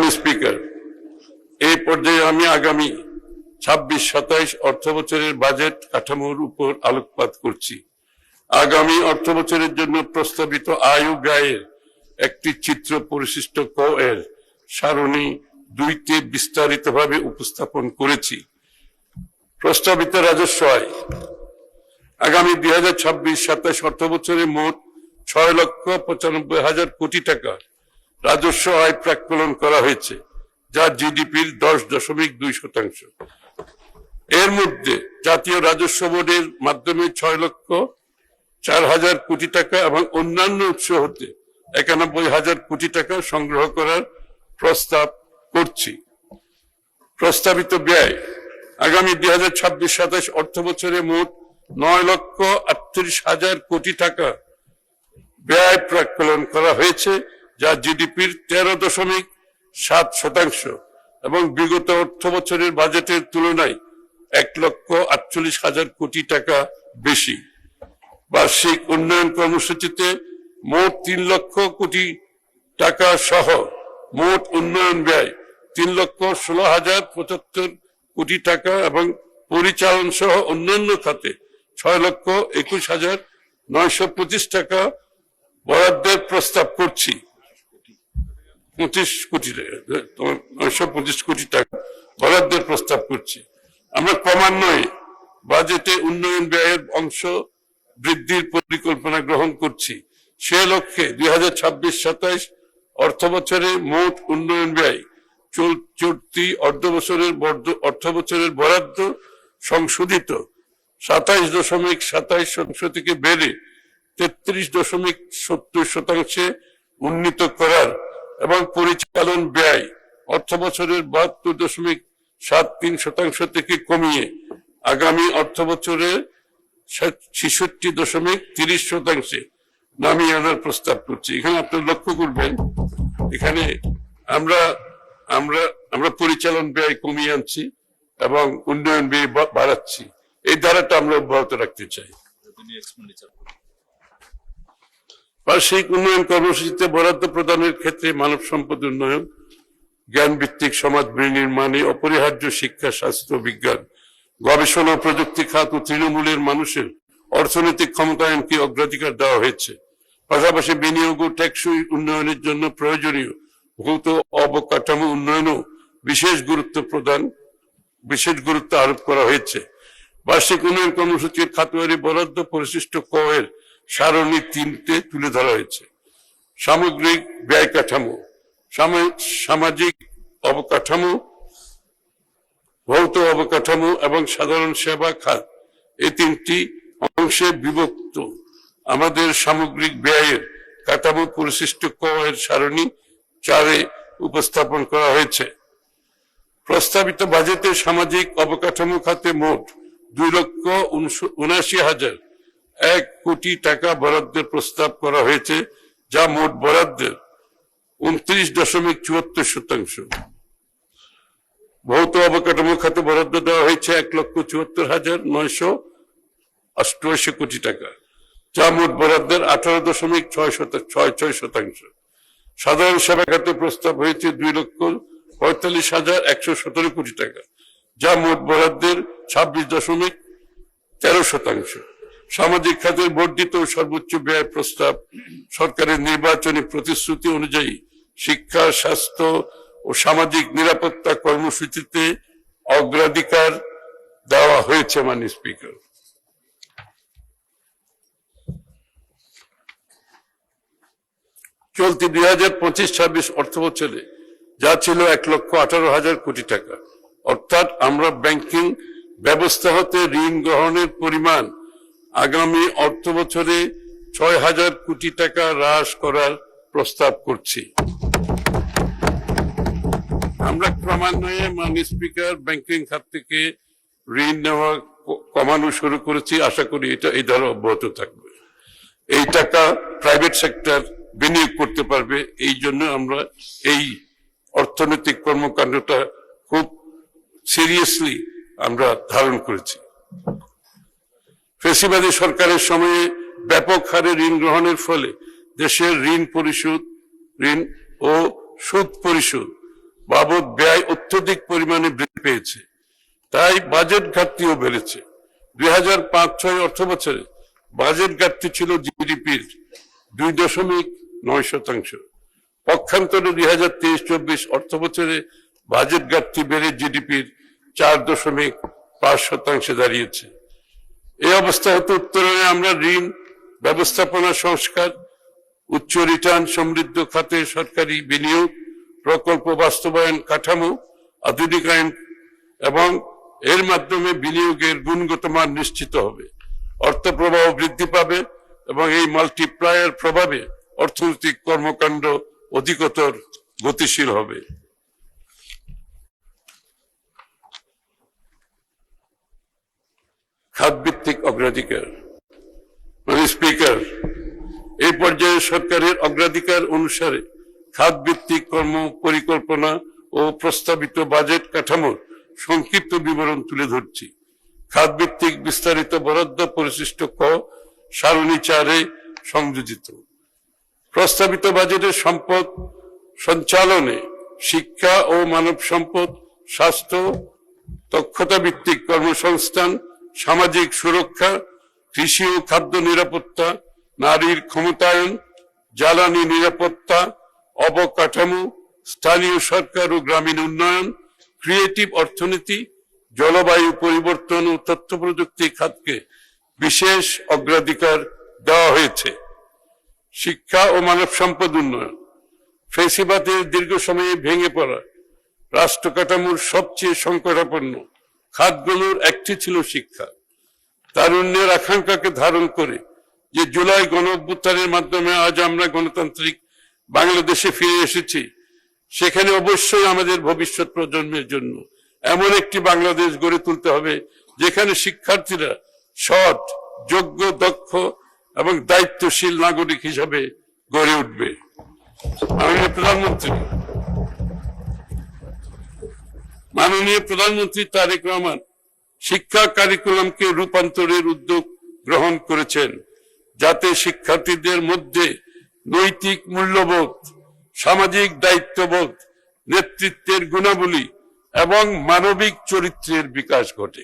মাননীয় স্পিকার, এই পর্যায়ে আমি আগামী ২৬-২৭ অর্থবছরের বাজেট কাঠামোর উপর আলোকপাত করছি। আগামী অর্থবছরের জন্য প্রস্তাবিত আয় ও ব্যয়ের একটি চিত্র পরিশিষ্ট ক এর সারণী 2-তে বিস্তারিতভাবে উপস্থাপন করেছি। প্রস্তাবিত রাজস্ব আয় আগামী ২০২৬-২৭ অর্থবছরে মোট ৬,৯৫,০০০ কোটি টাকা রাজস্ব আয় প্রাক্কলন করা হয়েছে, যা জিডিপির 10.2%। এর মধ্যে জাতীয় রাজস্ব বোর্ডের মাধ্যমে ৬,০৪,০০০ কোটি টাকা এবং অন্যান্য উৎস হতে ৯১,০০০ কোটি টাকা সংগ্রহ করার প্রস্তাব করছি। প্রস্তাবিত ব্যয় আগামী ২০২৬-২৭ অর্থবছরে মোট ৯,৩৮,০০০ কোটি টাকা ব্যয় প্রাক্কলন করা হয়েছে, যা জিডিপির 13.7% এবং বিগত অর্থ বছরের বাজেটের তুলনায় ১,৪৮,০০০ কোটি টাকা বেশি। বার্ষিক উন্নয়ন কর্মসূচিতে মোট ৩ লক্ষ কোটি টাকা সহ মোট উন্নয়ন ব্যয় ৩,১৬,০৭৫ কোটি টাকা এবং পরিচালন সহ অন্যান্য খাতে ৬,২১,৯২৫ টাকা বরাদ্দের প্রস্তাব করছি। 925 কোটি টাকা বরাদ্দের প্রস্তাব করছি। আমরা ক্রমান্বয়ে বাজেটে উন্নয়ন ব্যয়ের অংশ বৃদ্ধির পরিকল্পনা গ্রহণ করছি। সে লক্ষ্যে ২০২৬-২৭ অর্থ বছরে মোট উন্নয়ন ব্যয় চলতি অর্থবছরের বরাদ্দ সংশোধিত ২৭.২৭% থেকে বেড়ে ৩৩.৭০% উন্নীত করার এবং পরিচালন ব্যয় অর্থ বছরের ৭২.৭৩% থেকে কমিয়ে আগামী অর্থ বছরের ৬৬.৩০% নামিয়ে আনার প্রস্তাব করছি। এখানে আপনি লক্ষ্য করবেন, এখানে আমরা পরিচালন ব্যয় কমিয়ে আনছি এবং উন্নয়ন ব্যয় বাড়াচ্ছি। এই ধারাটা আমরা অব্যাহত রাখতে চাই। বার্ষিক উন্নয়ন কর্মসূচিতে বরাদ্দ প্রদানের ক্ষেত্রে মানব সম্পদ উন্নয়ন, জ্ঞান ভিত্তিক সমাজ বিনির্মাণে অপরিহার্য শিক্ষা, স্বাস্থ্য, বিজ্ঞান, গবেষণা, প্রযুক্তি খাত ও তৃণমূলের মানুষের অর্থনৈতিক ক্ষমতায়নকে অগ্রাধিকার দেওয়া হয়েছে। পাশাপাশি বিনিয়োগ ও টেকসই উন্নয়নের জন্য প্রয়োজনীয় ভৌত অবকাঠামো উন্নয়নও বিশেষ গুরুত্ব আরোপ করা হয়েছে। বার্ষিক উন্নয়ন কর্মসূচির খাতওয়ারি বরাদ্দ পরিশিষ্ট ক এর সারণী 3-তে তুলে ধরা হয়েছে। সামগ্রিক ব্যয় কাঠামো, সামাজিক অবকাঠামো, ভৌত অবকাঠামো এবং সাধারণ সেবা খাত, এই 3টি অংশে বিভক্ত আমাদের সামগ্রিক ব্যয়ের কাঠামো পরিশিষ্ট ক এর সারণী 4-এ উপস্থাপন করা হয়েছে। প্রস্তাবিত বাজেটে সামাজিক অবকাঠামো খাতে মোট 2,79,001 কোটি টাকা বরাদ্দের প্রস্তাব করা হয়েছে, যা মোট বরাদ্দের 29.74%। ভৌত অবকাঠামো খাতে বরাদ্দ দেওয়া হয়েছে 1,74,988 কোটি টাকা, যা মোট বরাদ্দের 18.66%। সাধারণ সেবা খাতে প্রস্তাব হয়েছে 2,45,117 কোটি টাকা, যা মোট বরাদ্দের 26.13%। সামাজিক খাতের বর্ধিত সর্বোচ্চ ব্যয় প্রস্তাব সরকারের নির্বাচনী প্রতিশ্রুতি অনুযায়ী শিক্ষা, স্বাস্থ্য ও সামাজিক নিরাপত্তা কর্মসূচিতে অগ্রাধিকার দেওয়া হয়েছে। মাননীয় স্পিকার, চলতি ২০২৫-২৬ অর্থ বছরে যা ছিল 1,18,000 কোটি টাকা, অর্থাৎ আমরা ব্যাংকিং ব্যবস্থা হতে ঋণ গ্রহণের পরিমাণ আগামী অর্থ বছরে 6,000 কোটি টাকা হ্রাস করার প্রস্তাব করছি। আমরা ক্রমান্বয়ে মাননীয় স্পিকার ব্যাংকিং খাত থেকে ঋণ নেওয়া কমানো শুরু করেছি। আশা করি এই ধারা অব্যাহত থাকবে। এই টাকা প্রাইভেট সেক্টর বিনিয়োগ করতে পারবে, এই জন্য আমরা এই অর্থনৈতিক কর্মকাণ্ডটা খুব সিরিয়াসলি আমরা ধারণ করেছি। ফ্যাসিবাদী সরকারের সময়ে ব্যাপক হারে ঋণ গ্রহণের ফলে দেশের ঋণ ও সুদ পরিশোধ বাবদ ব্যয় অত্যধিক পরিমাণে বৃদ্ধি পেয়েছে, তাই বাজেট ঘাটতিও বেড়েছে। 2005-06 অর্থ বছরে বাজেট ঘাটতি ছিল জিডিপির 2.9%। পক্ষান্তরে 2023-24 অর্থ বছরে বাজেট ঘাটতি বেড়ে জিডিপির 4.5% দাঁড়িয়েছে। এই অবস্থা হতে উত্তরণে আমরা ঋণ ব্যবস্থাপনা সংস্কার, উচ্চ রিটার্ন সমৃদ্ধ খাতে সরকারি বিনিয়োগ, প্রকল্প বাস্তবায়ন কাঠামো আধুনিকায়ন এবং এর মাধ্যমে বিনিয়োগের গুণগত মান নিশ্চিত হবে, অর্থ প্রবাহ বৃদ্ধি পাবে এবং এই মাল্টিপ্লায়ার প্রভাবে অর্থনৈতিক কর্মকাণ্ড অধিকতর গতিশীল হবে। খাতভিত্তিক অগ্রাধিকার। স্পিকার, এই পর্যায়ে সরকারের অগ্রাধিকার অনুসারে খাতভিত্তিক কর্ম পরিকল্পনা ও প্রস্তাবিত বাজেট কাঠামোর সংক্ষিপ্ত বিবরণ তুলে ধরছি। খাতভিত্তিক বিস্তারিত বরাদ্দ পরিশিষ্ট ক সারণী 4-এ সংযোজিত। প্রস্তাবিত বাজেটের সম্পদ সঞ্চালনে শিক্ষা ও মানব সম্পদ, স্বাস্থ্য, দক্ষতা ভিত্তিক কর্মসংস্থান, সামাজিক সুরক্ষা, কৃষি ও খাদ্য নিরাপত্তা, নারীর ক্ষমতায়ন, জ্বালানি নিরাপত্তা, অবকাঠামো, স্থানীয় সরকার ও গ্রামীণ উন্নয়ন, ক্রিয়েটিভ অর্থনীতি, জলবায়ু পরিবর্তন ও তথ্য প্রযুক্তি খাতকে বিশেষ অগ্রাধিকার দেওয়া হয়েছে। শিক্ষা ও মানব সম্পদ উন্নয়ন। ফ্যাসিবাদের দীর্ঘ সময়ে ভেঙে পড়া রাষ্ট্র কাঠামোর সবচেয়ে সংকটাপন্ন খাতগুলোর একটি ছিল শিক্ষা। তারুণ্যের আকাঙ্ক্ষাকে ধারণ করে যে জুলাই গণঅভ্যুত্থানের মাধ্যমে আজ আমরা গণতান্ত্রিক বাংলাদেশে ফিরে এসেছি, সেখানে অবশ্যই আমাদের ভবিষ্যৎ প্রজন্মের জন্য এমন একটি বাংলাদেশ গড়ে তুলতে হবে যেখানে শিক্ষার্থীরা সৎ, যোগ্য, দক্ষ এবং দায়িত্বশীল নাগরিক হিসাবে গড়ে উঠবে। মাননীয় প্রধানমন্ত্রী তারেক রহমান শিক্ষা কারিকুলামকে রূপান্তরের উদ্যোগ গ্রহণ করেছেন, যাতে শিক্ষার্থীদের মধ্যে নৈতিক মূল্যবোধ, সামাজিক দায়িত্ববোধ, নেতৃত্বের গুণাবলী এবং মানবিক চরিত্রের বিকাশ ঘটে।